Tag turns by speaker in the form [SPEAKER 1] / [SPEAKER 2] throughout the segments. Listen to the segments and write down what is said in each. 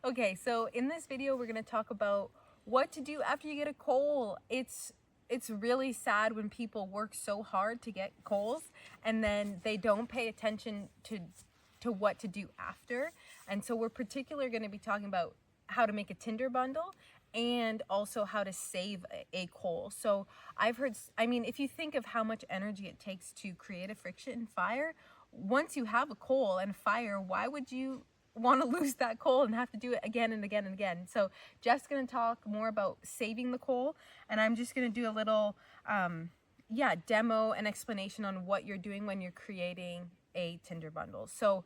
[SPEAKER 1] Okay, so in this video, we're going to talk about what to do after you get a coal. It's really sad when people work so hard to get coals and then they don't pay attention to what to do after. And so we're particularly going to be talking about how to make a Tinder bundle and also how to save a coal. So I've heard, I mean, if you think of how much energy it takes to create a friction fire, once you have a coal and fire, why would you want to lose that coal and have to do it again and again and again? So Jeff's going to talk more about saving the coal, and I'm just going to do a little demo and explanation on what you're doing when you're creating a Tinder bundle. So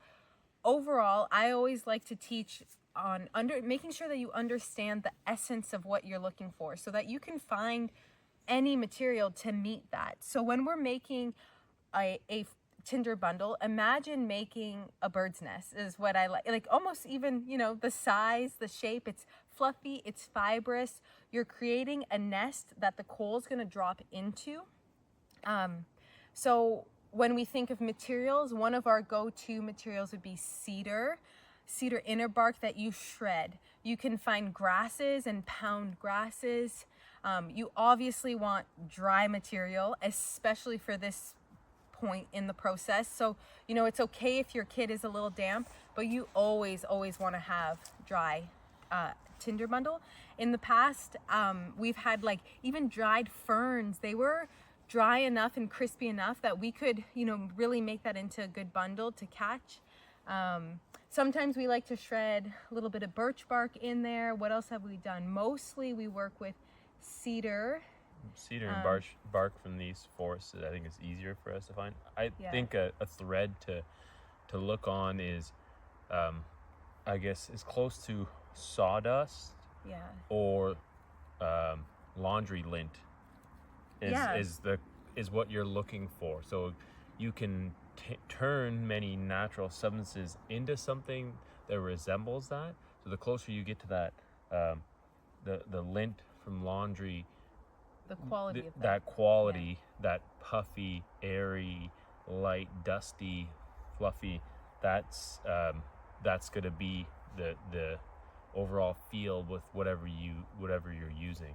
[SPEAKER 1] overall, I always like to teach on making sure that you understand the essence of what you're looking for so that you can find any material to meet that. So when we're making a Tinder bundle, imagine making a bird's nest is what I like almost even, you know, the size, the shape, it's fluffy, it's fibrous. You're creating a nest that the coal is going to drop into. So when we think of materials, one of our go-to materials would be cedar inner bark that you shred. You can find grasses and pound grasses. You obviously want dry material, especially for this point in the process. So, you know, it's okay if your kit is a little damp, but you always want to have dry Tinder bundle. In the past, we've had like even dried ferns. They were dry enough and crispy enough that we could, you know, really make that into a good bundle to catch. Sometimes we like to shred a little bit of birch bark in there. What else have we done? Mostly we work with cedar
[SPEAKER 2] and bark from these forests. I think it's easier for us to find. I think a thread to look on is, I guess, as close to sawdust or laundry lint is what you're looking for. So you can turn many natural substances into something that resembles that. So the closer you get to that, the lint from laundry,
[SPEAKER 1] the quality of
[SPEAKER 2] that quality, that puffy, airy, light, dusty, fluffy, that's going to be the overall feel with whatever you're using.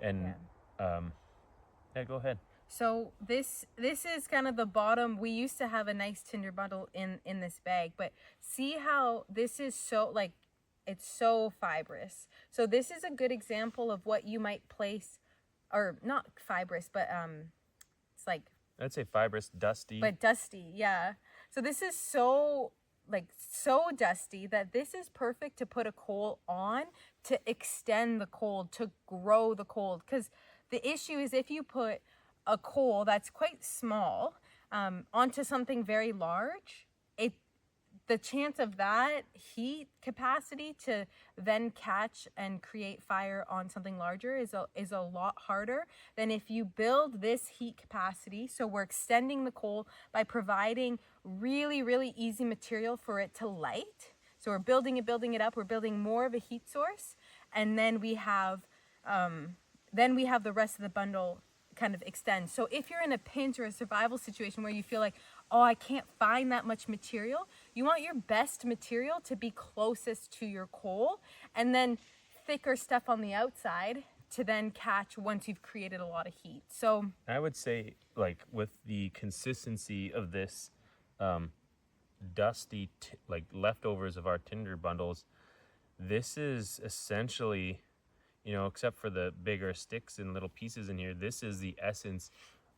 [SPEAKER 2] And go ahead.
[SPEAKER 1] So this is kind of the bottom. We used to have a nice Tinder bundle in this bag, but see how this is so, like, it's so fibrous. So this is a good example of what you might place, or not fibrous, but it's like,
[SPEAKER 2] I'd say fibrous, dusty.
[SPEAKER 1] But dusty, yeah. So this is so dusty that this is perfect to put a coal on, to extend the coal, to grow the coal. Because the issue is if you put a coal that's quite small onto something very large, the chance of that heat capacity to then catch and create fire on something larger is a lot harder than if you build this heat capacity. So we're extending the coal by providing really easy material for it to light. So we're building it up. We're building more of a heat source, and then we have the rest of the bundle kind of extend. So if you're in a pinch or a survival situation where you feel like, oh, I can't find that much material, you want your best material to be closest to your coal, and then thicker stuff on the outside to then catch once you've created a lot of heat. So
[SPEAKER 2] I would say, like, with the consistency of this dusty like leftovers of our Tinder bundles, this is essentially, you know, except for the bigger sticks and little pieces in here, this is the essence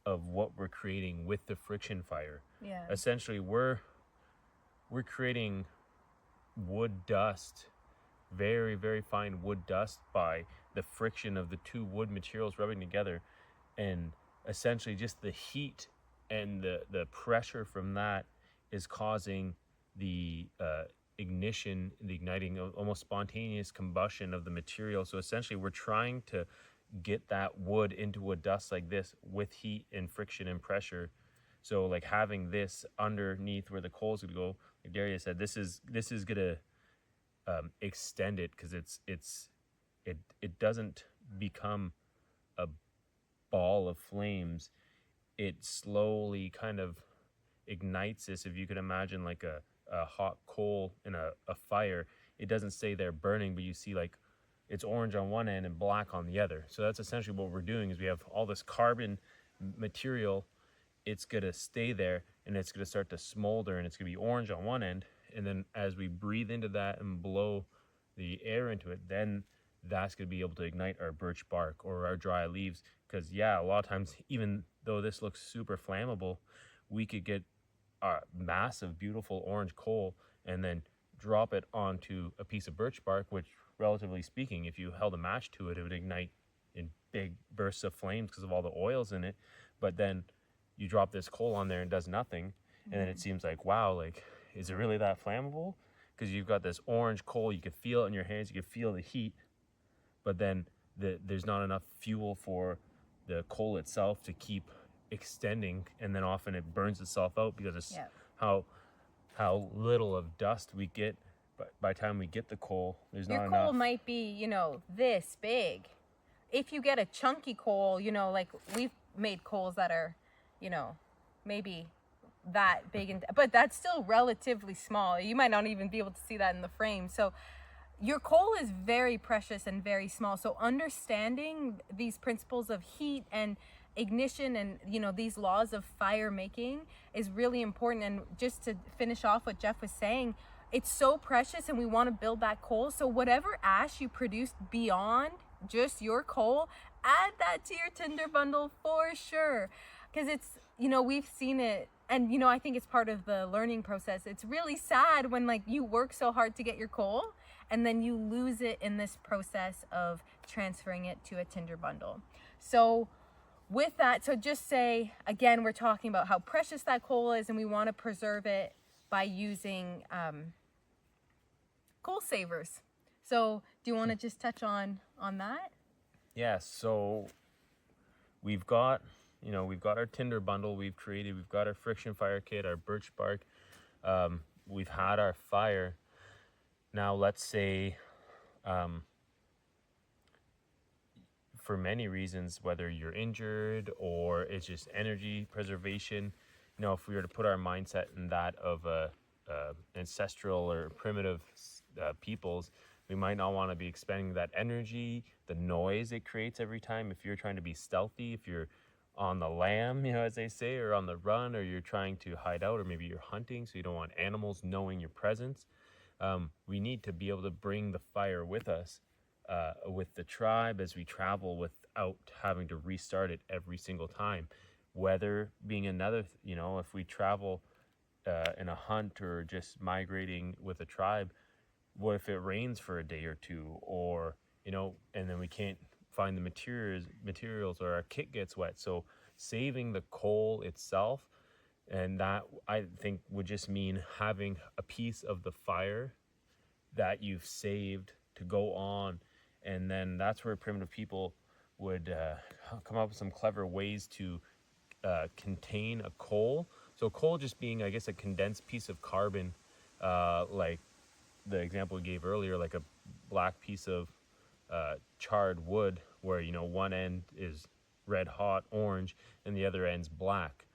[SPEAKER 2] of what we're creating with the friction fire.
[SPEAKER 1] Yeah.
[SPEAKER 2] Essentially, we're creating wood dust, very fine wood dust, by the friction of the two wood materials rubbing together, and essentially just the heat and the pressure from that is causing the ignition, the igniting, almost spontaneous combustion of the material. So essentially we're trying to get that wood into a dust like this with heat and friction and pressure. So like having this underneath where the coals would go, like Dariya said, this is gonna extend it, because it doesn't become a ball of flames. It slowly kind of ignites this. If you could imagine like a hot coal in a fire, it doesn't say they're burning, but you see like it's orange on one end and black on the other. So that's essentially what we're doing is we have all this carbon material. It's going to stay there and it's going to start to smolder and it's going to be orange on one end. And then as we breathe into that and blow the air into it, then that's going to be able to ignite our birch bark or our dry leaves. Because yeah, a lot of times, even though this looks super flammable, we could get a massive, beautiful orange coal and then drop it onto a piece of birch bark, which relatively speaking, if you held a match to it, it would ignite in big bursts of flames because of all the oils in it. But then you drop this coal on there and it does nothing. And then it seems like, wow, like, is it really that flammable? Because you've got this orange coal, you can feel it in your hands, you can feel the heat, but then there's not enough fuel for the coal itself to keep extending, and then often it burns itself out because it's how little of dust we get. But by the time we get the coal, there's not enough.
[SPEAKER 1] Your coal might be, you know, this big. If you get a chunky coal, you know, like we've made coals that are, you know, maybe that big, but that's still relatively small. You might not even be able to see that in the frame. So your coal is very precious and very small. So understanding these principles of heat and ignition and, you know, these laws of fire making is really important. And just to finish off what Jeff was saying, it's so precious and we want to build that coal. So whatever ash you produce beyond just your coal, add that to your Tinder bundle for sure. Because it's, you know, we've seen it. And, you know, I think it's part of the learning process. It's really sad when like you work so hard to get your coal and then you lose it in this process of transferring it to a Tinder bundle. So with that, so just say, again, we're talking about how precious that coal is and we want to preserve it by using coal savers. So do you want to just touch on that?
[SPEAKER 2] Yeah, so we've got our Tinder bundle we've created. We've got our friction fire kit, our birch bark. We've had our fire. Now, let's say, for many reasons, whether you're injured or it's just energy preservation, you know, if we were to put our mindset in that of ancestral or primitive peoples, we might not want to be expending that energy, the noise it creates every time. If you're trying to be stealthy, if you're on the lam, you know, as they say, or on the run, or you're trying to hide out, or maybe you're hunting, so you don't want animals knowing your presence. We need to be able to bring the fire with us, with the tribe as we travel without having to restart it every single time. Weather being another, you know, if we travel in a hunt or just migrating with a tribe, what if it rains for a day or two, or, you know, and then we can't find the materials or our kit gets wet. So saving the coal itself, and that I think would just mean having a piece of the fire that you've saved to go on. And then that's where primitive people would come up with some clever ways to contain a coal. So coal just being, I guess, a condensed piece of carbon, like the example we gave earlier, like a black piece of charred wood where, you know, one end is red hot orange and the other end's black.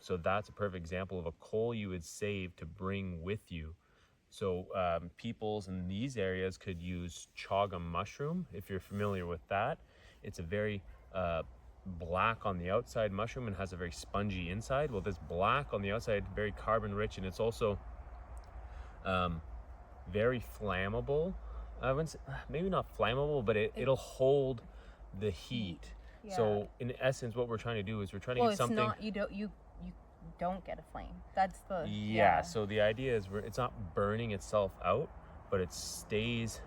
[SPEAKER 2] So that's a perfect example of a coal you would save to bring with you. So peoples in these areas could use chaga mushroom, if you're familiar with that. It's a very black on the outside mushroom and has a very spongy inside. Well, this black on the outside, very carbon rich, and it's also very flammable. I wouldn't say, maybe not flammable, but it'll hold the heat.
[SPEAKER 1] Yeah.
[SPEAKER 2] So in essence, what we're trying to do is we're trying to get something.
[SPEAKER 1] Well, it's not, you don't get a flame. That's the
[SPEAKER 2] So the idea is it's not burning itself out, but it stays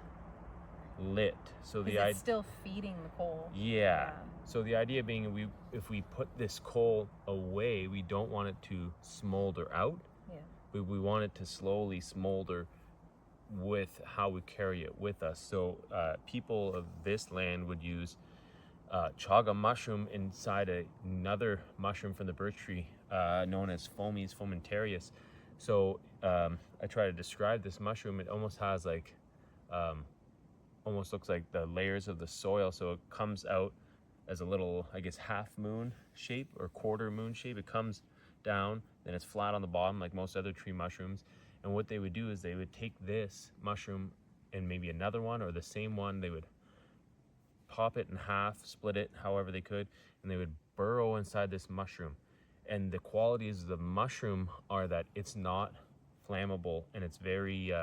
[SPEAKER 2] lit. So
[SPEAKER 1] it's still feeding the coal.
[SPEAKER 2] Yeah. So the idea being, if we put this coal away, we don't want it to smolder out. Yeah. We want it to slowly smolder with how we carry it with us. So people of this land would use chaga mushroom inside another mushroom from the birch tree known as Fomes fomentarius. So I try to describe this mushroom. It almost has like almost looks like the layers of the soil. So it comes out as a little, I guess, half moon shape or quarter moon shape. It comes down, then it's flat on the bottom like most other tree mushrooms. And what they would do is they would take this mushroom and maybe another one or the same one, they would pop it in half, split it however they could, and they would burrow inside this mushroom. And the qualities of the mushroom are that it's not flammable and it's very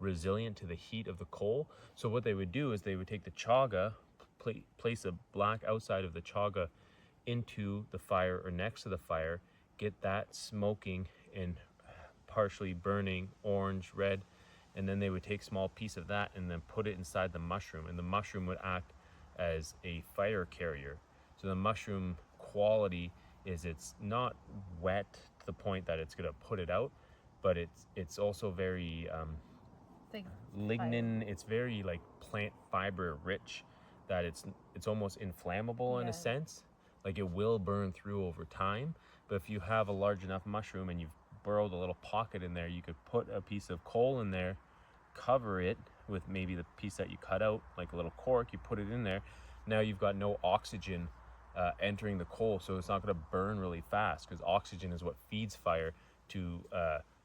[SPEAKER 2] resilient to the heat of the coal. So what they would do is they would take the chaga, place a black outside of the chaga into the fire or next to the fire, get that smoking and partially burning orange, red, and then they would take a small piece of that and then put it inside the mushroom, and the mushroom would act as a fire carrier. So the mushroom quality is it's not wet to the point that it's going to put it out, but it's also very
[SPEAKER 1] Like
[SPEAKER 2] lignin. It's very like plant fiber rich, that it's almost inflammable in a sense. Like it will burn through over time. But if you have a large enough mushroom and you've burrowed a little pocket in there, you could put a piece of coal in there, cover it with maybe the piece that you cut out, like a little cork, you put it in there. Now you've got no oxygen entering the coal, so it's not going to burn really fast, because oxygen is what feeds fire to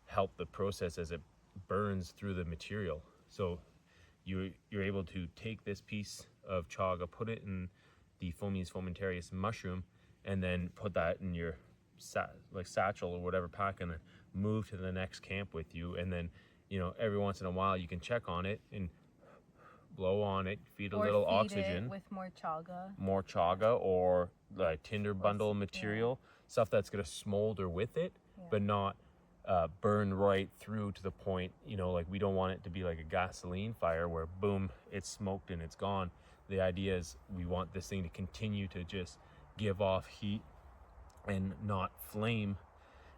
[SPEAKER 2] help the process as it burns through the material. So you're able to take this piece of chaga, put it in the Fomes fomentarius mushroom, and then put that in your satchel or whatever pack, and then move to the next camp with you. And then, you know, every once in a while you can check on it and blow on it, feed a little oxygen
[SPEAKER 1] with more
[SPEAKER 2] chaga or like Tinder bundle material, stuff that's going to smolder with it, but not burn right through to the point, you know, like we don't want it to be like a gasoline fire where boom, it's smoked and it's gone. The idea is we want this thing to continue to just give off heat and not flame.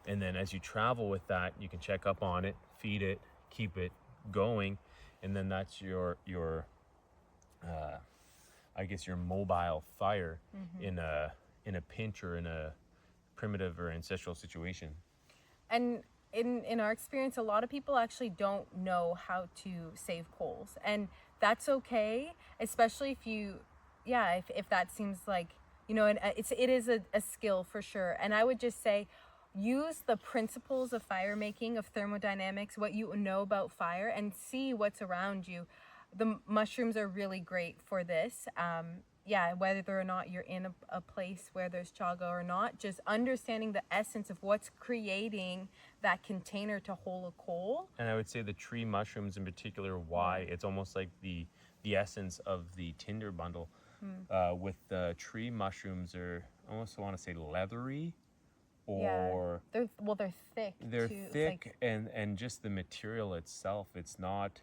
[SPEAKER 2] And then as you travel with that, you can check up on it, feed it, keep it going, and then that's your I guess your mobile fire in a pinch or in a primitive or ancestral situation.
[SPEAKER 1] And in our experience, a lot of people actually don't know how to save coals, and that's okay, especially if you, if that seems like, you know, and it is a skill for sure. And I would just say, use the principles of fire making, of thermodynamics, what you know about fire, and see what's around you. The mushrooms are really great for this. Whether or not you're in a place where there's chaga or not, just understanding the essence of what's creating that container to hold a coal.
[SPEAKER 2] And I would say the tree mushrooms in particular, why it's almost like the essence of the Tinder bundle. With the tree mushrooms, are almost, I want to say, leathery, or
[SPEAKER 1] they're thick.
[SPEAKER 2] They're
[SPEAKER 1] too.
[SPEAKER 2] thick, and just the material itself, it's not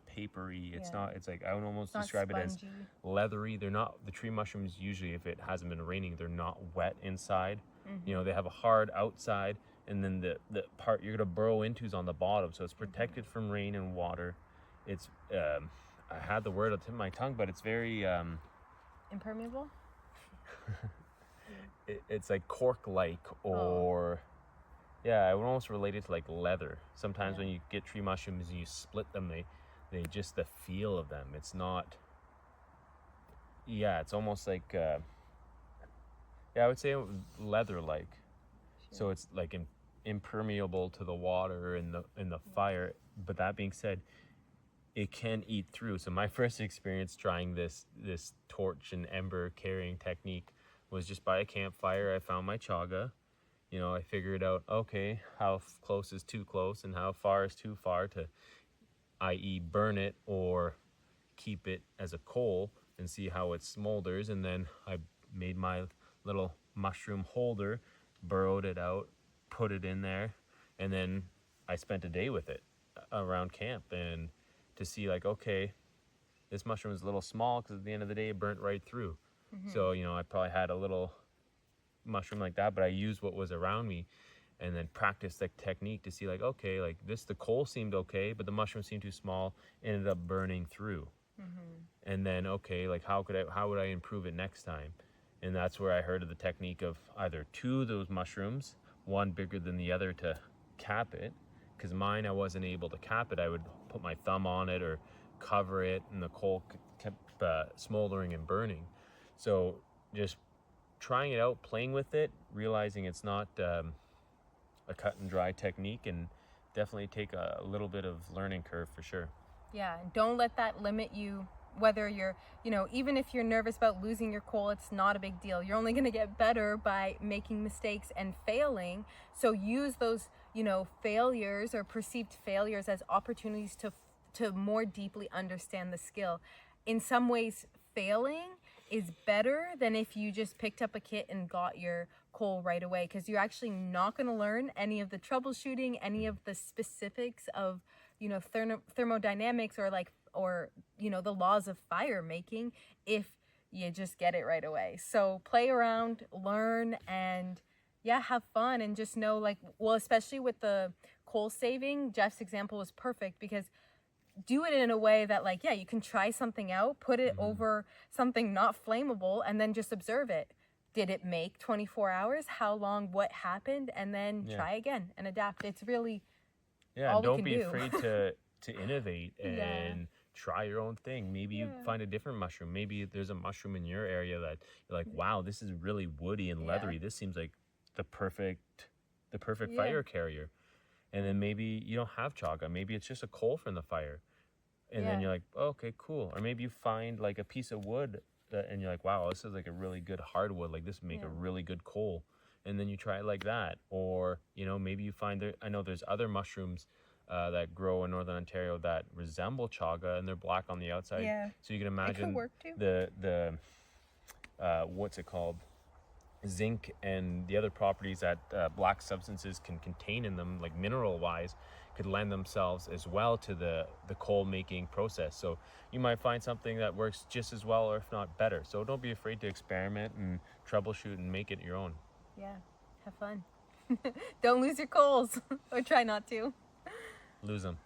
[SPEAKER 2] papery. It's not. It's like, I would almost describe it as leathery. They're not, the tree mushrooms usually, if it hasn't been raining, they're not wet inside. You know, they have a hard outside, and then the part you're gonna burrow into is on the bottom, so it's protected from rain and water. It's I had the word on the tip of my tongue, but it's very
[SPEAKER 1] impermeable.
[SPEAKER 2] It's like cork-like, or I would almost relate it to like leather. Sometimes when you get tree mushrooms and you split them, they just, the feel of them, it's not, it's almost like I would say leather-like. So it's like impermeable to the water and the fire. But that being said, it can eat through. So my first experience trying this torch and ember carrying technique was just by a campfire. I found my chaga. You know, I figured out, okay, how close is too close and how far is too far to, i.e. burn it or keep it as a coal, and see how it smolders. And then I made my little mushroom holder, burrowed it out, put it in there, and then I spent a day with it around camp, and to see like, okay, this mushroom is a little small, because at the end of the day it burnt right through. So, you know, I probably had a little mushroom like that, but I used what was around me, and then practiced the technique to see like, okay, like this, the coal seemed okay, but the mushroom seemed too small, ended up burning through. And then, okay, like how would I improve it next time? And that's where I heard of the technique of either two of those mushrooms, one bigger than the other, to cap it, because mine, I wasn't able to cap it. I would put my thumb on it or cover it, and the coal kept smoldering and burning. So just trying it out, playing with it, realizing it's not a cut and dry technique, and definitely take a little bit of learning curve for sure.
[SPEAKER 1] Yeah, and don't let that limit you. Whether you're, even if you're nervous about losing your coal, it's not a big deal. You're only going to get better by making mistakes and failing. So use those, failures or perceived failures as opportunities to more deeply understand the skill. In some ways, failing is better than if you just picked up a kit and got your coal right away, because you're actually not going to learn any of the troubleshooting, any of the specifics of, thermodynamics or the laws of fire making if you just get it right away. So play around, learn, and have fun, and just know, especially with the coal saving, Jeff's example was perfect, because do it in a way that you can try something out, put it over something not flammable, and then just observe it. Did it make 24 hours? How long? What happened? And then try again and adapt. It's really all
[SPEAKER 2] don't
[SPEAKER 1] we
[SPEAKER 2] be
[SPEAKER 1] can do.
[SPEAKER 2] afraid to innovate and try your own thing. Maybe you find a different mushroom. Maybe there's a mushroom in your area that you're like, wow, this is really woody and leathery. This seems like the perfect fire carrier. And then maybe you don't have chaga. Maybe it's just a coal from the fire. And then you're like, oh, okay, cool. Or maybe you find a piece of wood and you're like, wow, this is a really good hardwood. This would make a really good coal. And then you try it like that. Or, maybe you find I know there's other mushrooms that grow in Northern Ontario that resemble chaga, and they're black on the outside.
[SPEAKER 1] Yeah.
[SPEAKER 2] So you can imagine
[SPEAKER 1] work too.
[SPEAKER 2] the what's it called? Zinc and the other properties that black substances can contain in them, mineral wise, could lend themselves as well to the coal making process. So you might find something that works just as well, or if not better. So don't be afraid to experiment and troubleshoot and make it your own.
[SPEAKER 1] Yeah, have fun. Don't lose your coals, or try not to.
[SPEAKER 2] Lose them.